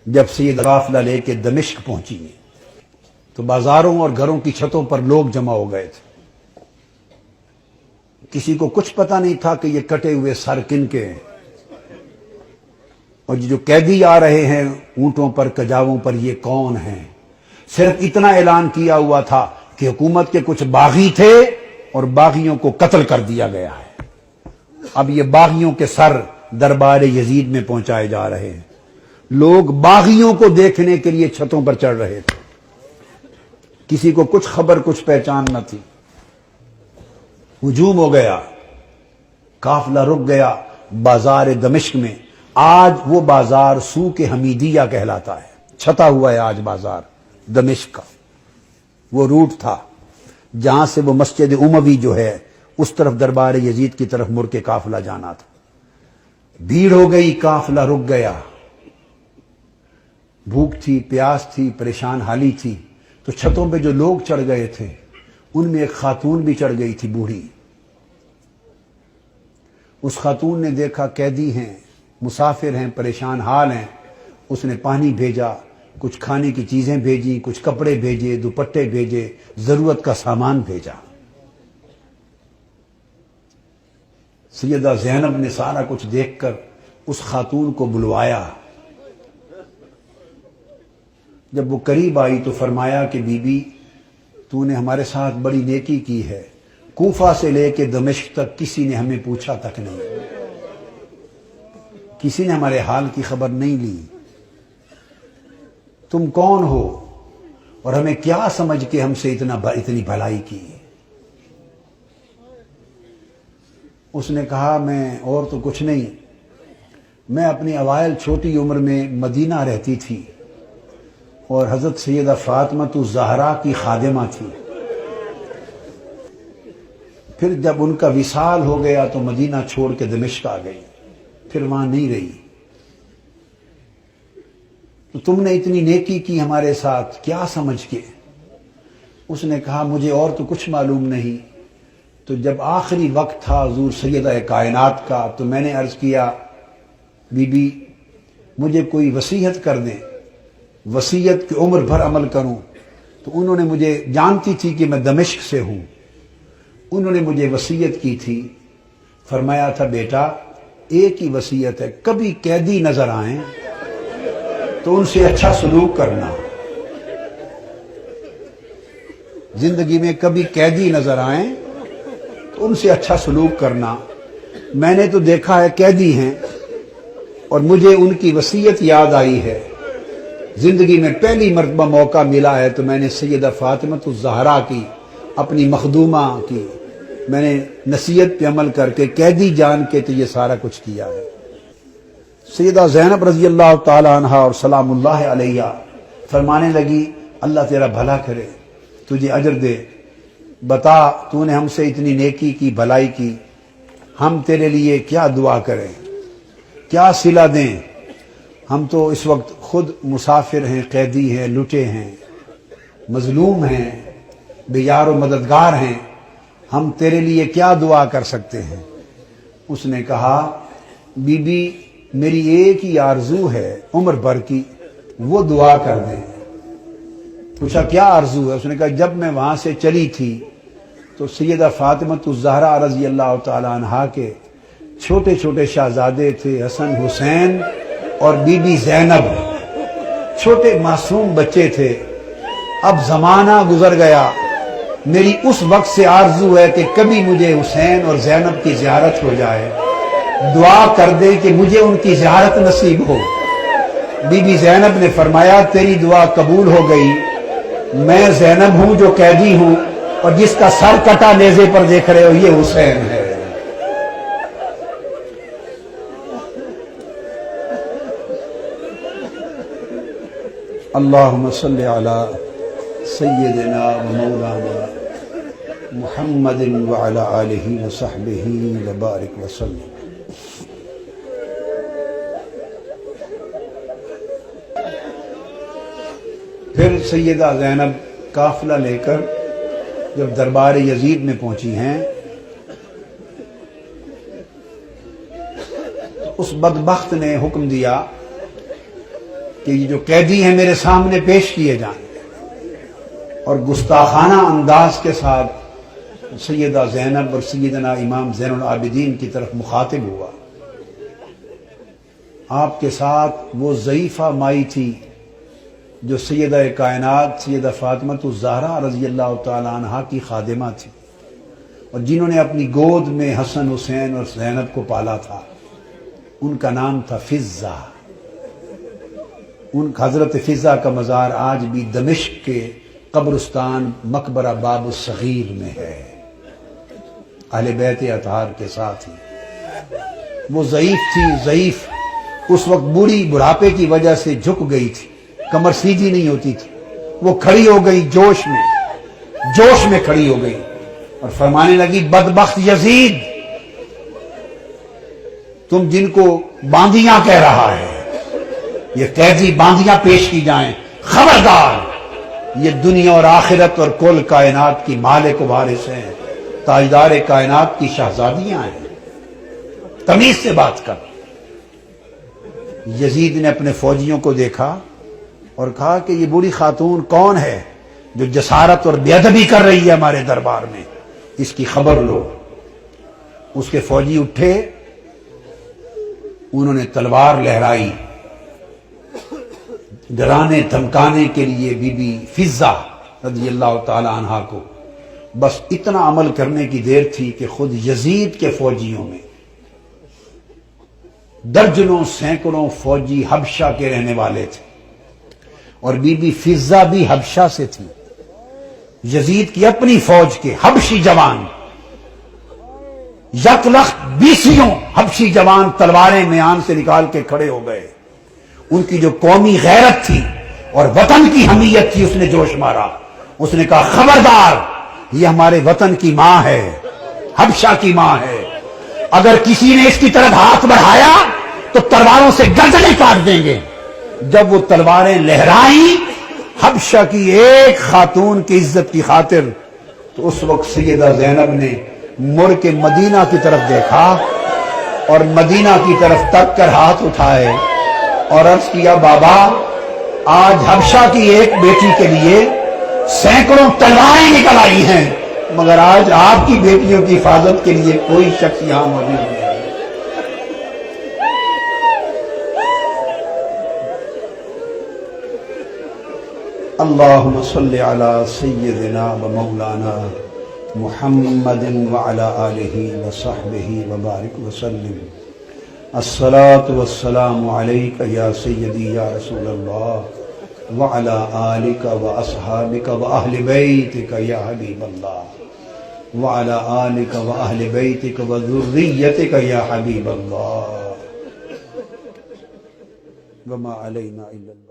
جب سید قافلہ لے کے دمشق پہنچی تو بازاروں اور گھروں کی چھتوں پر لوگ جمع ہو گئے تھے۔ کسی کو کچھ پتہ نہیں تھا کہ یہ کٹے ہوئے سر کن کے ہیں، اور جو قیدی آ رہے ہیں اونٹوں پر کجاووں پر یہ کون ہیں۔ صرف اتنا اعلان کیا ہوا تھا کہ حکومت کے کچھ باغی تھے اور باغیوں کو قتل کر دیا گیا ہے۔ اب یہ باغیوں کے سر دربار یزید میں پہنچائے جا رہے ہیں۔ لوگ باغیوں کو دیکھنے کے لیے چھتوں پر چڑھ رہے تھے۔ کسی کو کچھ خبر کچھ پہچان نہ تھی۔ ہجوم ہو گیا، قافلہ رک گیا بازار دمشق میں۔ آج وہ بازار سوق حمیدیہ کہلاتا ہے، چھتا ہوا ہے آج بازار دمشق کا۔ وہ روٹ تھا جہاں سے وہ مسجد اموی جو ہے اس طرف دربار یزید کی طرف مڑ کے قافلہ جانا تھا۔ بھیڑ ہو گئی، قافلہ رک گیا۔ بھوک تھی، پیاس تھی، پریشان حالی تھی، تو چھتوں پہ جو لوگ چڑھ گئے تھے ان میں ایک خاتون بھی چڑھ گئی تھی، بوڑھی۔ اس خاتون نے دیکھا قیدی ہیں، مسافر ہیں، پریشان حال ہیں۔ اس نے پانی بھیجا، کچھ کھانے کی چیزیں بھیجی، کچھ کپڑے بھیجے، دوپٹے بھیجے، ضرورت کا سامان بھیجا۔ سیدہ زینب نے سارا کچھ دیکھ کر اس خاتون کو بلوایا۔ جب وہ قریب آئی تو فرمایا کہ بی بی تو نے ہمارے ساتھ بڑی نیکی کی ہے، کوفہ سے لے کے دمشق تک کسی نے ہمیں پوچھا تک نہیں، کسی نے ہمارے حال کی خبر نہیں لی۔ تم کون ہو اور ہمیں کیا سمجھ کے ہم سے اتنی بھلائی کی؟ اس نے کہا میں اور تو کچھ نہیں، میں اپنی اوائل چھوٹی عمر میں مدینہ رہتی تھی اور حضرت سیدہ فاطمہ الزہرا کی خادمہ تھی۔ پھر جب ان کا وصال ہو گیا تو مدینہ چھوڑ کے دمشق آ گئی، پھر وہاں نہیں رہی۔ تو تم نے اتنی نیکی کی ہمارے ساتھ کیا سمجھ کے؟ اس نے کہا مجھے اور تو کچھ معلوم نہیں۔ تو جب آخری وقت تھا حضور سیدہ کائنات کا تو میں نے عرض کیا بی بی مجھے کوئی وصیت کر دیں، وصیت کی عمر بھر عمل کروں۔ تو انہوں نے مجھے، جانتی تھی کہ میں دمشق سے ہوں، انہوں نے مجھے وصیت کی تھی، فرمایا تھا بیٹا ایک ہی وصیت ہے، کبھی قیدی نظر آئیں تو ان سے اچھا سلوک کرنا۔ زندگی میں کبھی قیدی نظر آئیں تو ان سے اچھا سلوک کرنا۔ میں نے تو دیکھا ہے قیدی ہیں اور مجھے ان کی وصیت یاد آئی ہے۔ زندگی میں پہلی مرتبہ موقع ملا ہے تو میں نے سیدہ فاطمہ الزہرا کی، اپنی مخدومہ کی، میں نے نصیحت پہ عمل کر کے قیدی جان کے تو یہ سارا کچھ کیا ہے۔ سیدہ زینب رضی اللہ تعالی عنہا اور سلام اللہ علیہ فرمانے لگی اللہ تیرا بھلا کرے، تجھے اجر دے، بتا تو نے ہم سے اتنی نیکی کی، بھلائی کی، ہم تیرے لیے کیا دعا کریں، کیا صلہ دیں؟ ہم تو اس وقت خود مسافر ہیں، قیدی ہیں، لٹے ہیں، مظلوم ہیں، بے یار و مددگار ہیں، ہم تیرے لیے کیا دعا کر سکتے ہیں؟ اس نے کہا بی بی میری ایک ہی آرزو ہے عمر بھر کی، وہ دعا کر دیں۔ پوچھا کیا آرزو ہے؟ اس نے کہا جب میں وہاں سے چلی تھی تو سیدہ فاطمہ الزہرا رضی اللہ تعالی عنہا کے چھوٹے چھوٹے شہزادے تھے، حسن حسین اور بی بی زینب، چھوٹے معصوم بچے تھے۔ اب زمانہ گزر گیا، میری اس وقت سے آرزو ہے کہ کبھی مجھے حسین اور زینب کی زیارت ہو جائے، دعا کر دے کہ مجھے ان کی زیارت نصیب ہو۔ بی بی زینب نے فرمایا تیری دعا قبول ہو گئی، میں زینب ہوں جو قیدی ہوں، اور جس کا سر کٹا نیزے پر دیکھ رہے ہو یہ حسین ہے۔ اللہم صلی علی سیدنا و مولانا محمد وعلی آلہ وصحبہ وبارک وسلم۔ پھر سیدہ زینب قافلہ لے کر جب دربار یزید میں پہنچی ہیں تو اس بدبخت نے حکم دیا کہ یہ جو قیدی ہیں میرے سامنے پیش کیے جائیں، اور گستاخانہ انداز کے ساتھ سیدہ زینب اور سیدنا امام زین العابدین کی طرف مخاطب ہوا۔ آپ کے ساتھ وہ ضعیفہ مائی تھی جو سیدہ کائنات سیدہ فاطمہ الزہرا رضی اللہ تعالی عنہا کی خادمہ تھی، اور جنہوں نے اپنی گود میں حسن حسین اور زینب کو پالا تھا۔ ان کا نام تھا فضہ۔ ان حضرت فضہ کا مزار آج بھی دمشق کے قبرستان مقبرہ باب الصغیر میں ہے، اہل بیت اطہار کے ساتھ ہی۔ وہ ضعیف تھی، ضعیف، اس وقت بوڑھی بڑھاپے کی وجہ سے جھک گئی تھی، کمر سیدھی نہیں ہوتی تھی۔ وہ کھڑی ہو گئی جوش میں کھڑی ہو گئی اور فرمانے لگی، بدبخت یزید، تم جن کو باندیاں کہہ رہا ہے، یہ قیدی باندیاں پیش کی جائیں، خبردار، یہ دنیا اور آخرت اور کل کائنات کی مالک و وارث ہیں، تاجدار کائنات کی شہزادیاں ہیں، تمیز سے بات کر۔ یزید نے اپنے فوجیوں کو دیکھا اور کہا کہ یہ بوڑھی خاتون کون ہے جو جسارت اور بے ادبی کر رہی ہے ہمارے دربار میں، اس کی خبر لو۔ اس کے فوجی اٹھے، انہوں نے تلوار لہرائی، ڈرانے دھمکانے کے لیے بی بی فضہ رضی اللہ تعالی عنہا کو۔ بس اتنا عمل کرنے کی دیر تھی کہ خود یزید کے فوجیوں میں درجنوں سینکڑوں فوجی حبشہ کے رہنے والے تھے، اور بی بی فضہ بھی حبشہ سے تھی۔ یزید کی اپنی فوج کے حبشی جوان، یک لخت 20 حبشی جوان تلواریں میان سے نکال کے کھڑے ہو گئے۔ ان کی جو قومی غیرت تھی اور وطن کی حمیت تھی، اس نے جوش مارا۔ اس نے کہا، خبردار، یہ ہمارے وطن کی ماں ہے، حبشہ کی ماں ہے، اگر کسی نے اس کی طرف ہاتھ بڑھایا تو تلواروں سے گردنیں کاٹ دیں گے۔ جب وہ تلواریں لہرائیں حبشہ کی ایک خاتون کی عزت کی خاطر، تو اس وقت سیدہ زینب نے مڑ کے مدینہ کی طرف دیکھا اور مدینہ کی طرف تک کر ہاتھ اٹھائے اور عرض کیا، بابا، آج حبشہ کی ایک بیٹی کے لیے سینکڑوں تلواریں نکل آئی ہیں، مگر آج آپ کی بیٹیوں کی حفاظت کے لیے کوئی شخص یہاں موجود نہیں ہے۔ اللہم صلی علی سیدنا و مولانا محمد وعلی آلہ وصحبہ وبارک وسلم۔ الصلاة والسلام علیک یا سیدی یا رسول اللہ وعلی آلک واصحابک واہل بیتک یا حبیب اللہ وعلی آلک واہل بیتک وذریتک یا حبیب اللہ وما علینا الا اللہ۔